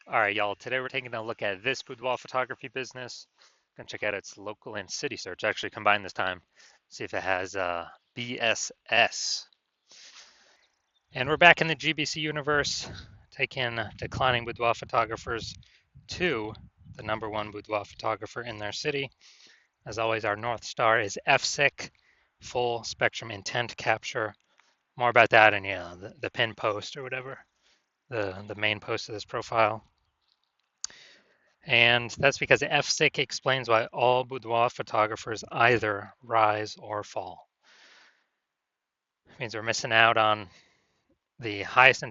All right, y'all. Today we're taking a look at this boudoir photography business. Gonna check out its local and city search. Actually, combined this time. See if it has BSS. And we're back in the GBC universe, taking declining boudoir photographers to the number one boudoir photographer in their city. As always, our North Star is FSIC, full spectrum intent capture. More about that in the pin post or whatever, the main post of this profile. And that's because FSIC explains why all boudoir photographers either rise or fall. It means we're missing out on the highest,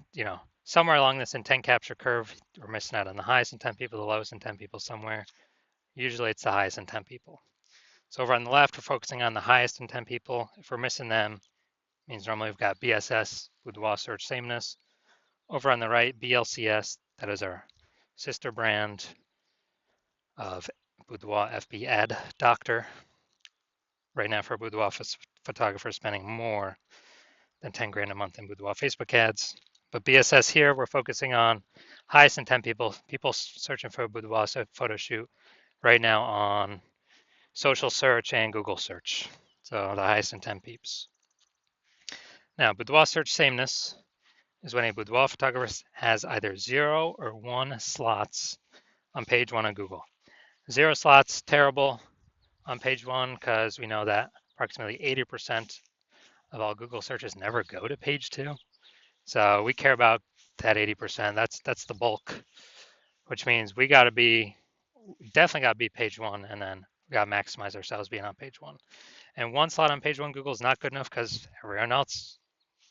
somewhere along this intent capture curve, we're missing out on the highest intent people, the lowest intent people somewhere. Usually it's the highest intent people. So over on the left, we're focusing on the highest intent people. If we're missing them, it means normally we've got BSS, boudoir search sameness. Over on the right, BLCS, that is our sister brand of boudoir FB ad doctor. Right now for a boudoir photographer spending more than 10 grand a month in boudoir Facebook ads. But BSS here, we're focusing on highest intent people, people searching for a boudoir photo shoot right now on social search and Google search. So the highest intent peeps. Now, boudoir search sameness is when a boudoir photographer has either 0 or 1 slots on page 1 of Google. 0 slots, terrible on page 1 because we know that approximately 80% of all Google searches never go to page 2. So we care about that 80%. That's the bulk, which means we definitely got to be page 1, and then we got to maximize ourselves being on page 1. And 1 slot on page 1 Google is not good enough because everyone else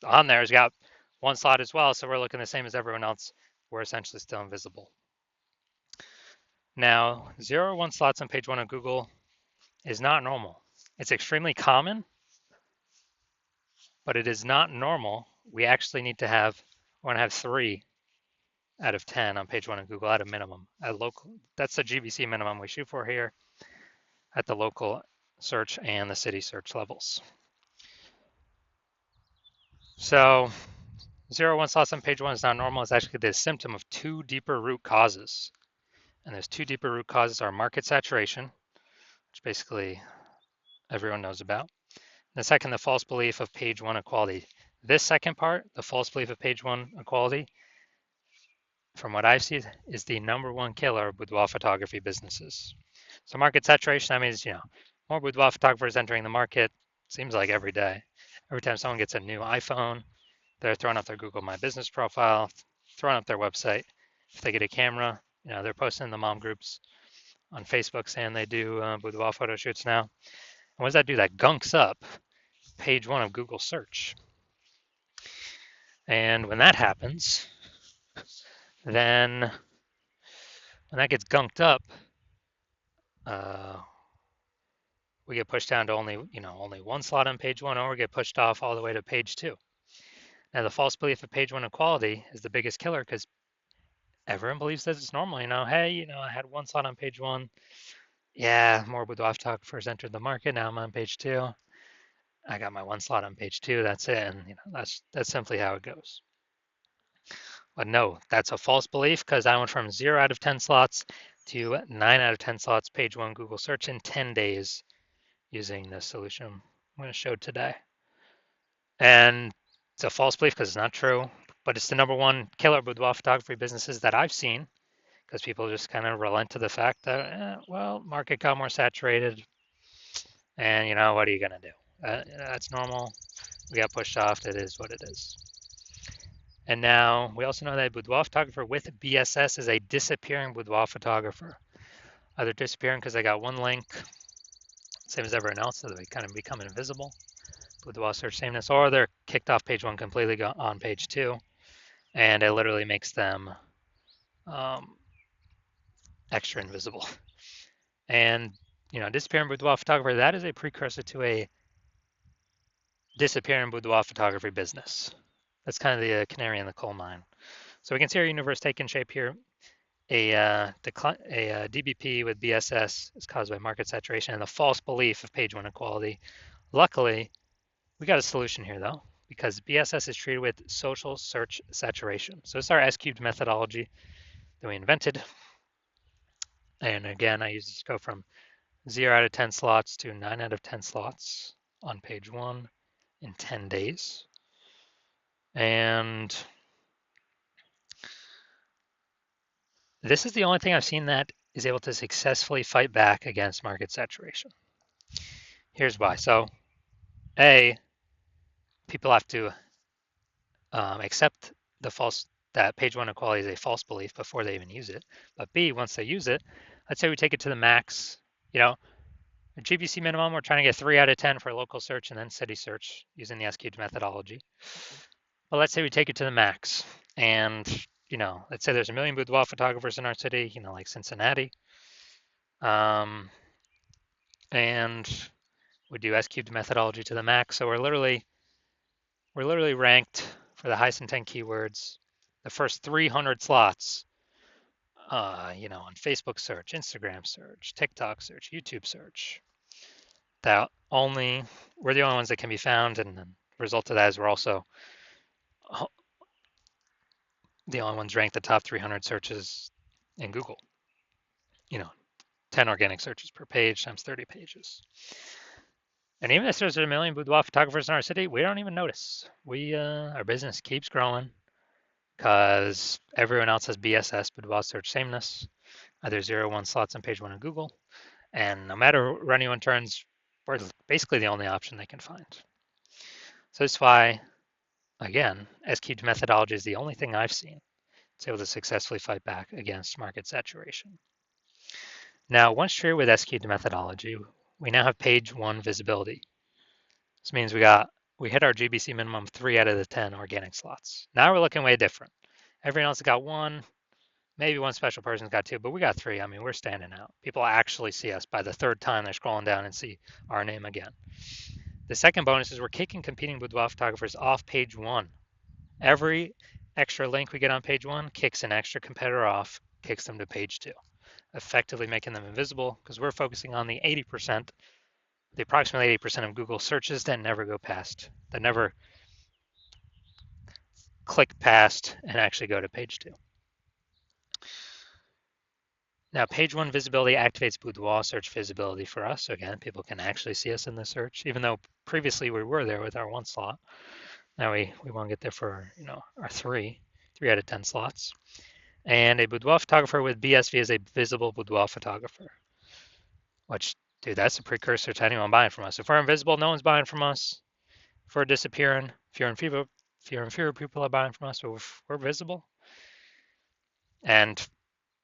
on there has got 1 slot as well. So we're looking the same as everyone else. We're essentially still invisible. Now, 0 or 1 slots on page 1 of Google is not normal. It's extremely common, but it is not normal. We actually need to have 3 out of 10 on page 1 of Google at a minimum. That's the GBC minimum we shoot for here at the local search and the city search levels. So 0, 1 slots on page 1 is not normal. It's actually the symptom of 2 deeper root causes. And those 2 deeper root causes are market saturation, which basically everyone knows about. And the second, the false belief of page 1 equality. This second part, the false belief of page 1 equality, from what I've seen, is the number 1 killer of boudoir photography businesses. So market saturation, that means, more boudoir photographers entering the market, seems like every day. Every time someone gets a new iPhone, they're throwing up their Google My Business profile, throwing up their website. If they get a camera, they're posting in the mom groups on Facebook saying they do boudoir photo shoots now. And what does that do? That gunks up page 1 of Google search. And when that happens, then when that gets gunked up, we get pushed down to only 1 slot on page 1, or we get pushed off all the way to page 2. Now, the false belief of page 1 equality is the biggest killer because everyone believes that it's normal. Hey, I had 1 slot on page 1. Yeah, more boudoir photographers entered the market. Now I'm on page 2. I got my 1 slot on page 2. That's it. And that's simply how it goes. But no, that's a false belief because I went from 0 out of 10 slots to 9 out of 10 slots page 1 Google search in 10 days using the solution I'm going to show today. And it's a false belief because it's not true, but it's the number 1 killer boudoir photography businesses that I've seen because people just kind of relent to the fact that, market got more saturated, and what are you going to do? That's normal. We got pushed off. It is what it is. And now we also know that a boudoir photographer with BSS is a disappearing boudoir photographer. Either disappearing because they got 1 link, same as everyone else, so they kind of become invisible, boudoir search sameness, or they're kicked off page 1 completely on page 2, and it literally makes them extra invisible. And disappearing boudoir photographer, that is a precursor to a disappearing boudoir photography business. That's kind of the canary in the coal mine. So we can see our universe taking shape here. A DBP with BSS is caused by market saturation and the false belief of page 1 equality. Luckily, we got a solution here though, because BSS is treated with social search saturation. So it's our S cubed methodology. that we invented. And again, I use this to go from 0 out of 10 slots to 9 out of 10 slots on page 1 in 10 days. And this is the only thing I've seen that is able to successfully fight back against market saturation. Here's why. So, A, people have to accept that page 1 equality is a false belief before they even use it. But B, once they use it, let's say we take it to the max, a GBC minimum, we're trying to get 3 out of 10 for local search and then city search using the S-cubed methodology. But let's say we take it to the max and, let's say there's 1 million boudoir photographers in our city, like Cincinnati. And we do S-cubed methodology to the max. So we're literally ranked for the highest intent keywords, the first 300 slots, on Facebook search, Instagram search, TikTok search, YouTube search. We're the only ones that can be found, and the result of that is we're also the only ones ranked the top 300 searches in Google. 10 organic searches per page times 30 pages. And even if there's 1 million boudoir photographers in our city, we don't even notice. Our business keeps growing because everyone else has BSS, boudoir search sameness, either 0 or 1 slots on page 1 of Google. And no matter where anyone turns, we're basically the only option they can find. So that's why, again, S-cubed methodology is the only thing I've seen that's able to successfully fight back against market saturation. Now, once true with S-cubed methodology, we now have page 1 visibility. This means we hit our GBC minimum 3 out of the 10 organic slots. Now we're looking way different. Everyone else got 1, maybe one special person's got 2, but we got 3. I mean, we're standing out. People actually see us by the 3rd time they're scrolling down and see our name again. The second bonus is we're kicking competing boudoir photographers off page 1. Every extra link we get on page 1 kicks an extra competitor off, kicks them to page 2, effectively making them invisible because we're focusing on the approximately 80% of Google searches that never click past and actually go to page 2. Now, page 1 visibility activates boudoir search visibility for us. So again, people can actually see us in the search, even though previously we were there with our 1 slot. Now we want to get there for our 3 out of 10 slots. And a boudoir photographer with BSV is a visible boudoir photographer, which, dude, that's a precursor to anyone buying from us. If we're invisible, no one's buying from us. If we're disappearing, fewer and fewer people are buying from us. But if we're visible, and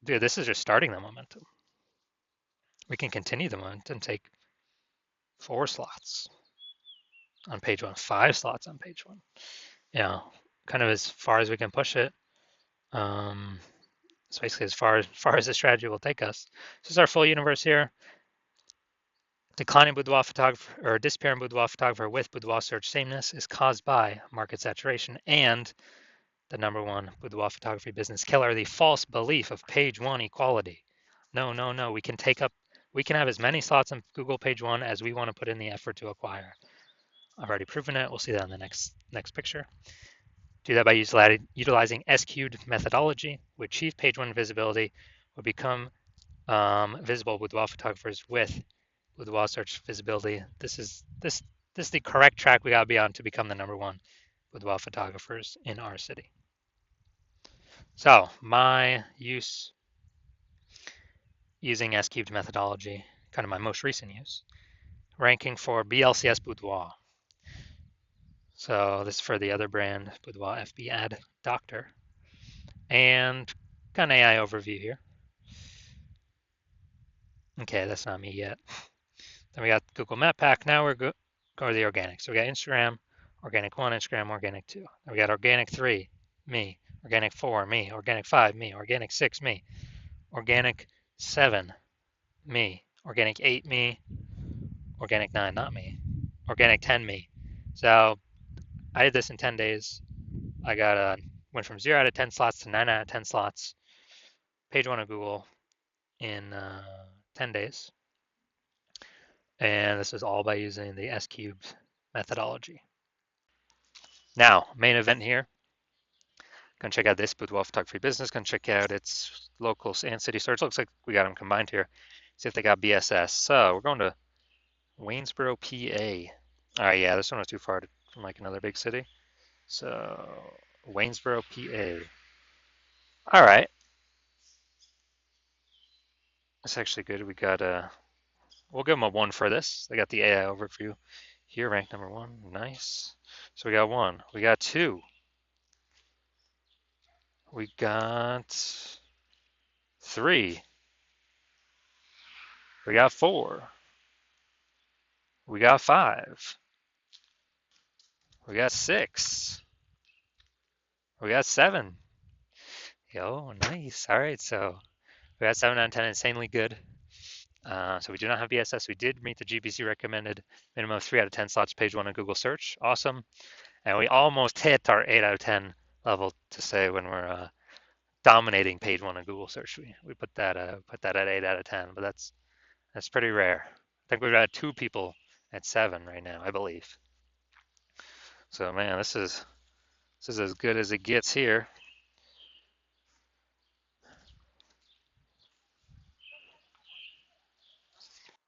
dude, this is just starting the momentum. We can continue the momentum, take 4 slots on page 1, 5 slots on page 1. Kind of as far as we can push it. It's basically as far as the strategy will take us. This is our full universe here. Declining boudoir photographer or disappearing boudoir photographer with boudoir search sameness is caused by market saturation and the #1 boudoir photography business killer, the false belief of page 1 equality. No. We can have as many slots on Google page 1 as we want to put in the effort to acquire. I've already proven it. We'll see that in the next picture. Do that by utilizing S-cubed methodology. We achieve page 1 visibility. We become visible boudoir photographers with boudoir search visibility. This is the correct track we gotta be on to become the #1 boudoir photographers in our city. So my use using S-cubed methodology, kind of my most recent use, ranking for BLCS Boudoir. So this is for the other brand, Boudoir FB Ad Doctor. And got an AI overview here. Okay, that's not me yet. Then we got Google Map Pack. Now we're go to the organic. So we got Instagram, organic 1, Instagram, organic 2. Then we got organic 3, me. Organic 4, me. Organic 5, me. Organic 6, me. Organic 7, me. Organic 8, me. Organic 9, not me. Organic 10, me. So I did this in 10 days. I went from 0 out of 10 slots to 9 out of 10 slots. Page 1 of Google in 10 days. And this was all by using the S-cubed methodology. Now, main event here. Gonna check out this Boudoir Photography business. Gonna check out its local and city search. Looks like we got them combined here. See if they got BSS. So we're going to Waynesboro, PA. All right, yeah, this one was too far from like another big city. So Waynesboro, PA. All right, that's actually good. We got we'll give them a 1 for this. They got the AI overview here, ranked number 1. Nice. So we got 1. We got 2. We got 3. We got 4. We got 5. We got 6. We got 7. Yo, nice. All right, so we got 7 out of 10, insanely good. So we do not have BSS. We did meet the GBC recommended minimum of 3 out of 10 slots, page 1 on Google search. Awesome. And we almost hit our 8 out of 10 level to say when we're dominating page 1 on Google search. We put that at 8 out of 10, but that's pretty rare. I think we've got 2 people at 7 right now, I believe. So man, this is as good as it gets here.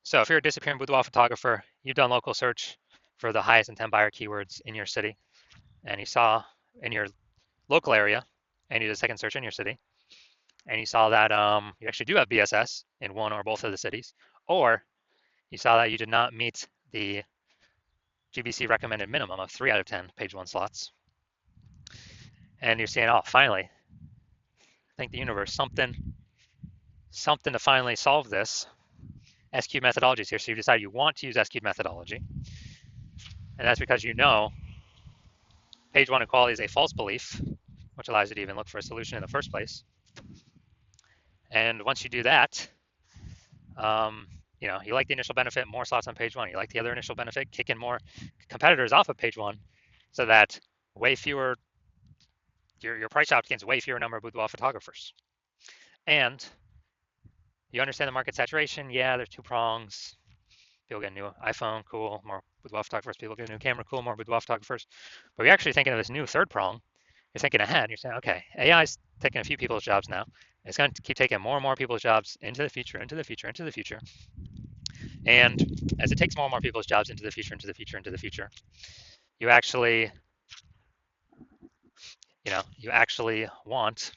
So if you're a disappearing boudoir photographer, you've done local search for the highest intent buyer keywords in your city, and you saw in your local area, and you did a second search in your city, and you saw that you actually do have BSS in one or both of the cities, or you saw that you did not meet the GBC recommended minimum of 3 out of 10 page 1 slots, and you're saying, oh, finally, thank the universe, something to finally solve this. SQ methodologies here, so you decide you want to use SQ methodology, and that's because you know page 1 equality is a false belief, which allows you to even look for a solution in the first place. And once you do that, you like the initial benefit, more slots on page 1. You like the other initial benefit, kicking more competitors off of page 1, so that way fewer, your price out gains way fewer number of boudoir photographers. And you understand the market saturation. Yeah, there's 2 prongs. People get a new iPhone, cool. More boudoir photographers. People get a new camera, cool. More boudoir photographers. But you're actually thinking of this new 3rd prong. You're thinking ahead. And you're saying, okay, AI is taking a few people's jobs now. It's going to keep taking more and more people's jobs into the future, into the future, into the future. And as it takes more and more people's jobs into the future, into the future, into the future, you actually want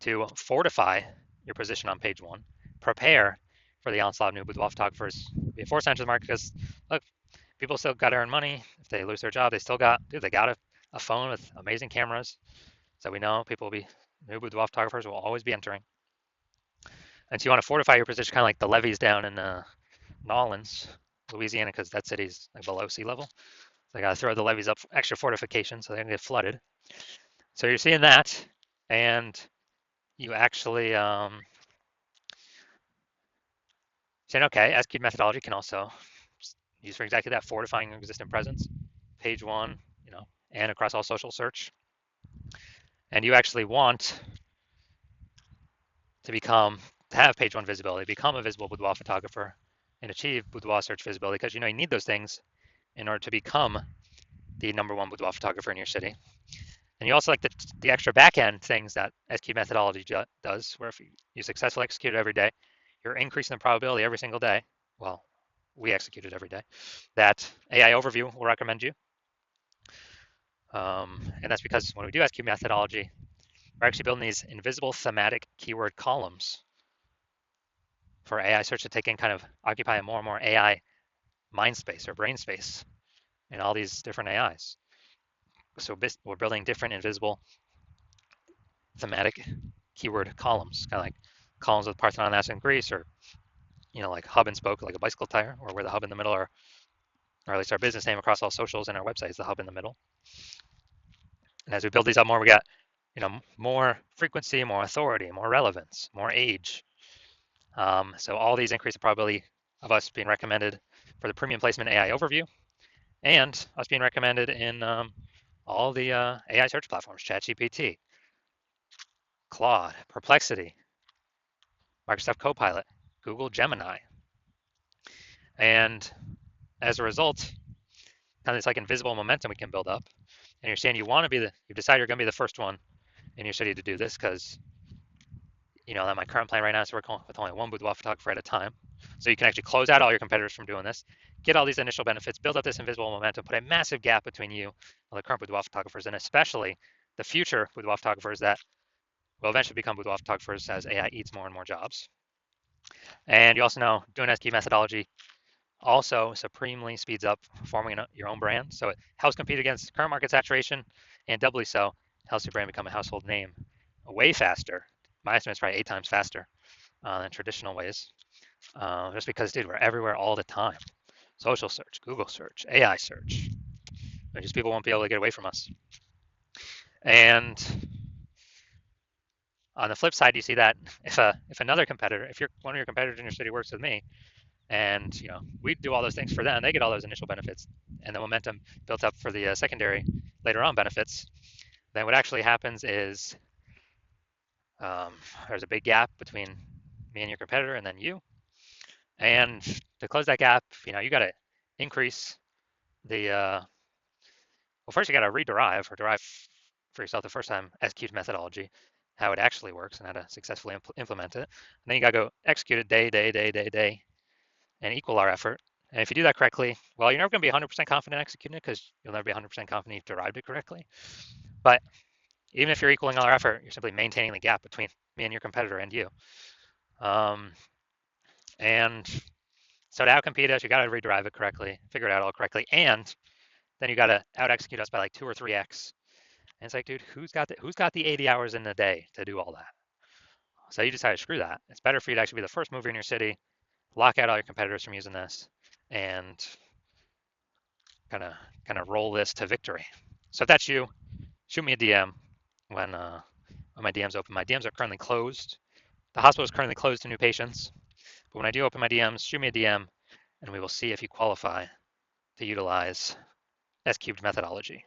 to fortify your position on page 1, prepare for the onslaught of new boudoir photographers, be a force into the market, because look, people still got to earn money. If they lose their job, they still got, they got a phone with amazing cameras. So we know new boudoir photographers will always be entering. And so you want to fortify your position, kind of like the levees down in Nolens, Louisiana, because that city's like below sea level. So they got to throw the levees up, extra fortification, so they don't get flooded. So you're seeing that, and you actually saying, okay, SQ methodology can also use for exactly that, fortifying your existing presence, page 1, and across all social search. And you actually want to have page 1 visibility, become a visible boudoir photographer, and achieve boudoir search visibility, because you need those things in order to become the number 1 boudoir photographer in your city. And you also like the extra back-end things that SQ methodology does, where if you successfully execute it every day, you're increasing the probability every single day. Well, we execute it every day, that AI overview will recommend you. And that's because when we do SQ methodology, we're actually building these invisible thematic keyword columns for AI search to take in, kind of occupy more and more AI mind space or brain space in all these different AIs. So we're building different invisible thematic keyword columns, kind of like columns with Parthenon, Athens, and Greece, or like hub and spoke, like a bicycle tire, or where the hub in the middle, or at least our business name across all socials and our website is the hub in the middle. And as we build these up more, we got more frequency, more authority, more relevance, more age. So all these increase the probability of us being recommended for the premium placement AI overview, and us being recommended in all the AI search platforms, ChatGPT, Claude, Perplexity, Microsoft Copilot, Google Gemini. And as a result, kind of this like invisible momentum we can build up. and you're saying you decide you're going to be the first one in your city to do this because that my current plan right now is to work with only one boudoir photographer at a time. So you can actually close out all your competitors from doing this, get all these initial benefits, build up this invisible momentum, put a massive gap between you and the current boudoir photographers, and especially the future boudoir photographers that will eventually become boudoir photographers as AI eats more and more jobs. And you also know doing SQ methodology also supremely speeds up forming your own brand. So it helps compete against current market saturation, and doubly so, helps your brand become a household name way faster. My estimate is probably 8 times faster than traditional ways. Just because, dude, we're everywhere all the time. Social search, Google search, AI search. Just people won't be able to get away from us. And on the flip side, you see that if another competitor, if one of your competitors in your city works with me, and we do all those things for them, they get all those initial benefits, and the momentum built up for the secondary later on benefits. Then what actually happens is there's a big gap between me and your competitor, and then you. And to close that gap, you got to increase the well, first you got to rederive or derive for yourself the first time execute methodology, how it actually works and how to successfully implement it. And then you got to go execute it day, and equal our effort. And if you do that correctly, well, you're never going to be 100% confident executing it because you'll never be 100% confident you've derived it correctly. But even if you're equaling all our effort, you're simply maintaining the gap between me and your competitor and you. And so to outcompete us, you got to rederive it correctly, figure it out all correctly, and then you got to out execute us by like 2 or 3x. And it's like, dude, who's got the 80 hours in the day to do all that? So you decided, screw that. It's better for you to actually be the first mover in your city, lock out all your competitors from using this, and kind of roll this to victory. So if that's you, shoot me a DM when my DMs open. My DMs are currently closed. The hospital is currently closed to new patients. But when I do open my DMs, shoot me a DM, and we will see if you qualify to utilize S cubed methodology.